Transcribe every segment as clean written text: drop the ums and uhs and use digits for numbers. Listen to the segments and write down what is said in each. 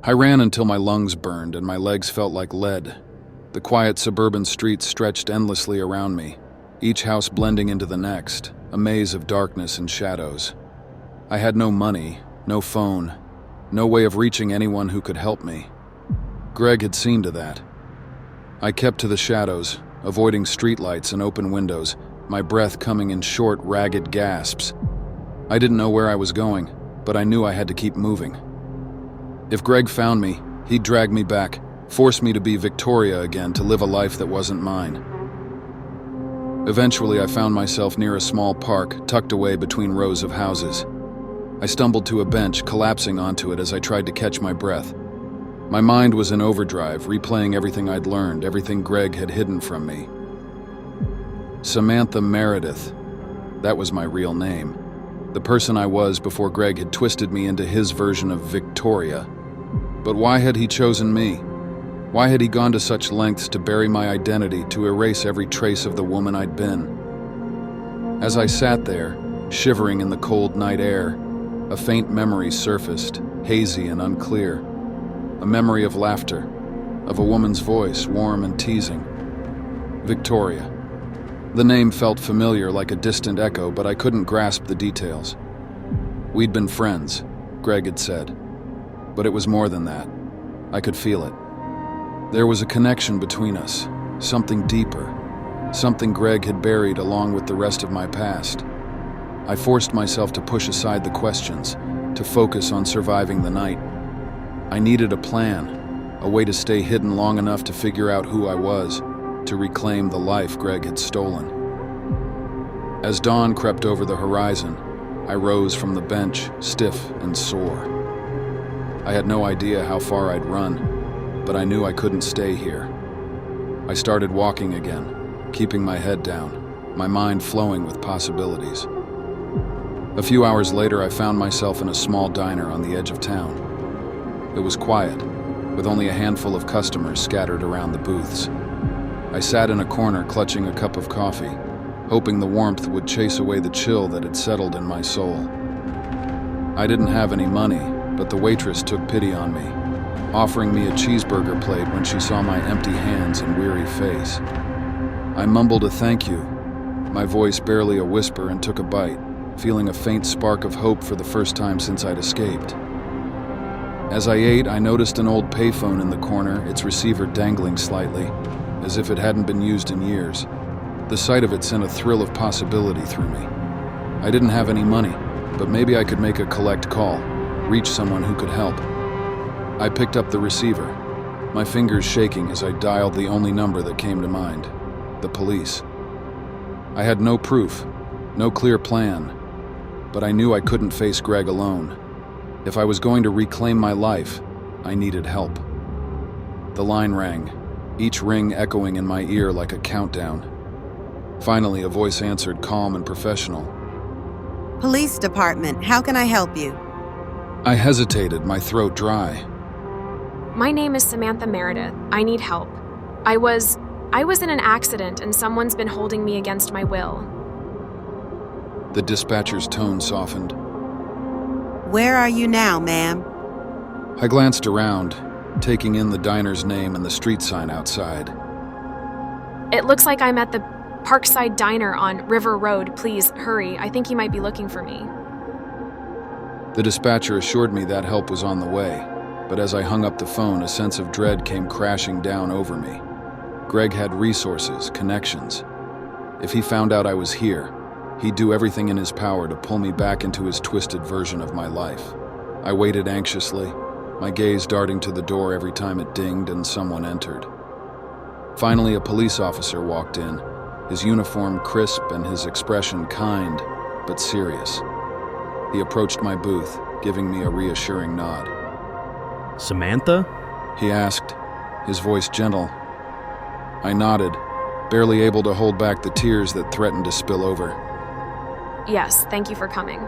I ran until my lungs burned and my legs felt like lead. The quiet suburban streets stretched endlessly around me, each house blending into the next, a maze of darkness and shadows. I had no money, no phone, no way of reaching anyone who could help me. Greg had seen to that. I kept to the shadows, avoiding streetlights and open windows, my breath coming in short, ragged gasps. I didn't know where I was going, but I knew I had to keep moving. If Greg found me, he'd drag me back, force me to be Victoria again, to live a life that wasn't mine. Eventually, I found myself near a small park, tucked away between rows of houses. I stumbled to a bench, collapsing onto it as I tried to catch my breath. My mind was in overdrive, replaying everything I'd learned, everything Greg had hidden from me. Samantha Meredith. That was my real name. The person I was before Greg had twisted me into his version of Victoria. But why had he chosen me? Why had he gone to such lengths to bury my identity, to erase every trace of the woman I'd been? As I sat there, shivering in the cold night air, a faint memory surfaced, hazy and unclear. A memory of laughter, of a woman's voice, warm and teasing. Victoria. The name felt familiar, like a distant echo, but I couldn't grasp the details. We'd been friends, Greg had said. But it was more than that. I could feel it. There was a connection between us, something deeper, something Greg had buried along with the rest of my past. I forced myself to push aside the questions, to focus on surviving the night. I needed a plan, a way to stay hidden long enough to figure out who I was, to reclaim the life Greg had stolen. As dawn crept over the horizon, I rose from the bench, stiff and sore. I had no idea how far I'd run, but I knew I couldn't stay here. I started walking again, keeping my head down, my mind flowing with possibilities. A few hours later, I found myself in a small diner on the edge of town. It was quiet, with only a handful of customers scattered around the booths. I sat in a corner clutching a cup of coffee, hoping the warmth would chase away the chill that had settled in my soul. I didn't have any money, but the waitress took pity on me, offering me a cheeseburger plate when she saw my empty hands and weary face. I mumbled a thank you, my voice barely a whisper, and took a bite, feeling a faint spark of hope for the first time since I'd escaped. As I ate, I noticed an old payphone in the corner, its receiver dangling slightly, as if it hadn't been used in years. The sight of it sent a thrill of possibility through me. I didn't have any money, but maybe I could make a collect call, reach someone who could help. I picked up the receiver, my fingers shaking as I dialed the only number that came to mind, the police. I had no proof, no clear plan, but I knew I couldn't face Greg alone. If I was going to reclaim my life, I needed help. The line rang, each ring echoing in my ear like a countdown. Finally, a voice answered, calm and professional. Police department, how can I help you? I hesitated, my throat dry. My name is Samantha Meredith. I need help. I was in an accident and someone's been holding me against my will. The dispatcher's tone softened. Where are you now, ma'am? I glanced around, taking in the diner's name and the street sign outside. It looks like I'm at the Parkside Diner on River Road. Please, hurry. I think you might be looking for me. The dispatcher assured me that help was on the way, but as I hung up the phone, a sense of dread came crashing down over me. Greg had resources, connections. If he found out I was here, he'd do everything in his power to pull me back into his twisted version of my life. I waited anxiously, my gaze darting to the door every time it dinged and someone entered. Finally, a police officer walked in, his uniform crisp and his expression kind, but serious. He approached my booth, giving me a reassuring nod. Samantha? He asked, his voice gentle. I nodded, barely able to hold back the tears that threatened to spill over. Yes, thank you for coming.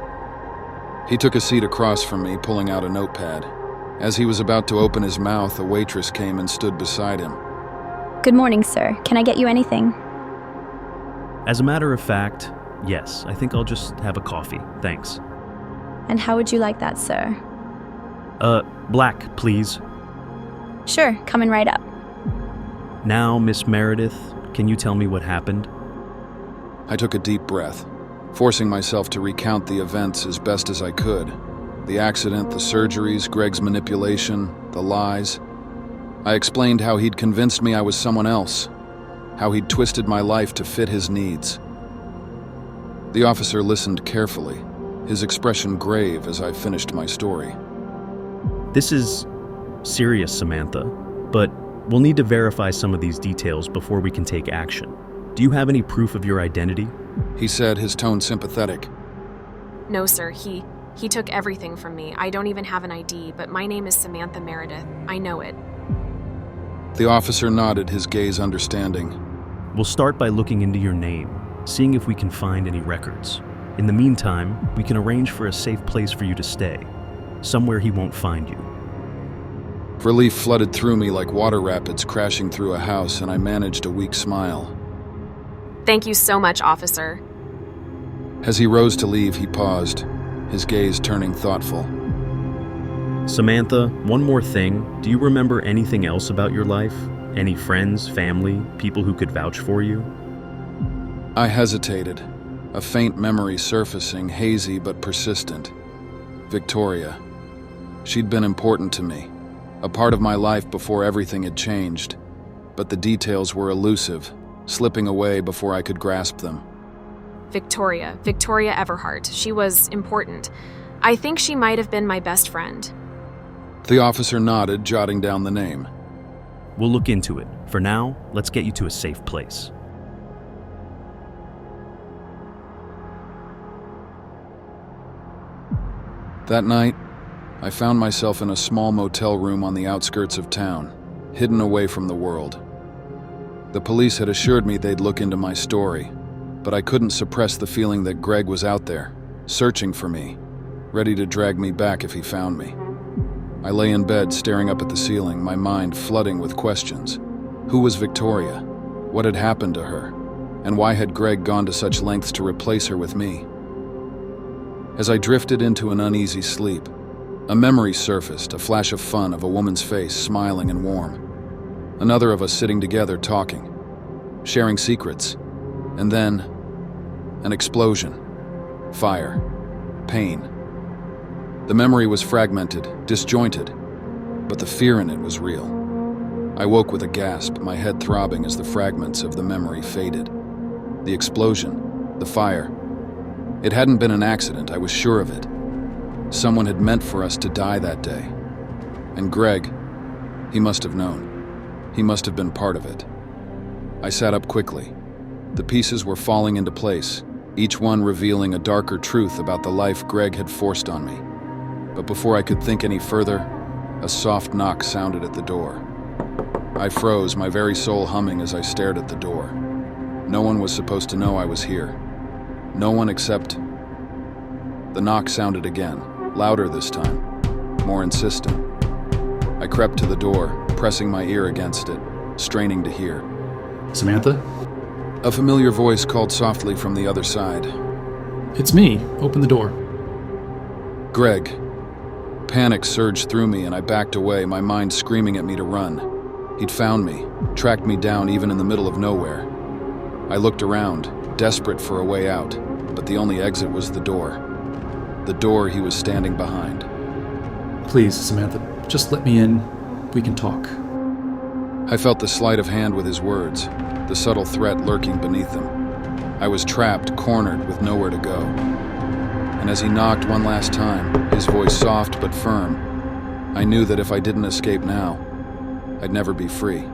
He took a seat across from me, pulling out a notepad. As he was about to open his mouth, a waitress came and stood beside him. Good morning, sir. Can I get you anything? As a matter of fact, yes. I think I'll just have a coffee. Thanks. And how would you like that, sir? Black, please. Sure, coming right up. Now, Miss Meredith, can you tell me what happened? I took a deep breath, forcing myself to recount the events as best as I could. The accident, the surgeries, Greg's manipulation, the lies. I explained how he'd convinced me I was someone else, how he'd twisted my life to fit his needs. The officer listened carefully, his expression grave as I finished my story. This is serious, Samantha, but we'll need to verify some of these details before we can take action. Do you have any proof of your identity? He said, his tone sympathetic. No, sir, he took everything from me. I don't even have an ID, but my name is Samantha Meredith. I know it. The officer nodded, his gaze understanding. We'll start by looking into your name, seeing if we can find any records. In the meantime, we can arrange for a safe place for you to stay, somewhere he won't find you. Relief flooded through me like water rapids crashing through a house, and I managed a weak smile. Thank you so much, officer. As he rose to leave, he paused, his gaze turning thoughtful. Samantha, one more thing. Do you remember anything else about your life? Any friends, family, people who could vouch for you? I hesitated, a faint memory surfacing, hazy but persistent. Victoria. She'd been important to me, a part of my life before everything had changed, but the details were elusive, slipping away before I could grasp them. Victoria Everhart. She was important. I think she might have been my best friend. The officer nodded, jotting down the name. We'll look into it. For now, let's get you to a safe place. That night, I found myself in a small motel room on the outskirts of town, hidden away from the world. The police had assured me they'd look into my story, but I couldn't suppress the feeling that Greg was out there, searching for me, ready to drag me back if he found me. I lay in bed, staring up at the ceiling, my mind flooding with questions. Who was Victoria? What had happened to her? And why had Greg gone to such lengths to replace her with me? As I drifted into an uneasy sleep, a memory surfaced, a flash of fun of a woman's face, smiling and warm. Another of us sitting together, talking, sharing secrets. And then, an explosion. Fire. Pain. The memory was fragmented, disjointed, but the fear in it was real. I woke with a gasp, my head throbbing as the fragments of the memory faded. The explosion, the fire. It hadn't been an accident, I was sure of it. Someone had meant for us to die that day. And Greg, he must have known. He must have been part of it. I sat up quickly. The pieces were falling into place, each one revealing a darker truth about the life Greg had forced on me. But before I could think any further, a soft knock sounded at the door. I froze, my very soul humming as I stared at the door. No one was supposed to know I was here. No one except... The knock sounded again, louder this time, more insistent. I crept to the door, pressing my ear against it, straining to hear. Samantha? A familiar voice called softly from the other side. It's me. Open the door. Greg. Panic surged through me and I backed away, my mind screaming at me to run. He'd found me, tracked me down even in the middle of nowhere. I looked around, desperate for a way out, but the only exit was the door. The door he was standing behind. Please, Samantha, just let me in. We can talk. I felt the sleight of hand with his words, the subtle threat lurking beneath them. I was trapped, cornered, with nowhere to go. And as he knocked one last time, his voice soft but firm, I knew that if I didn't escape now, I'd never be free.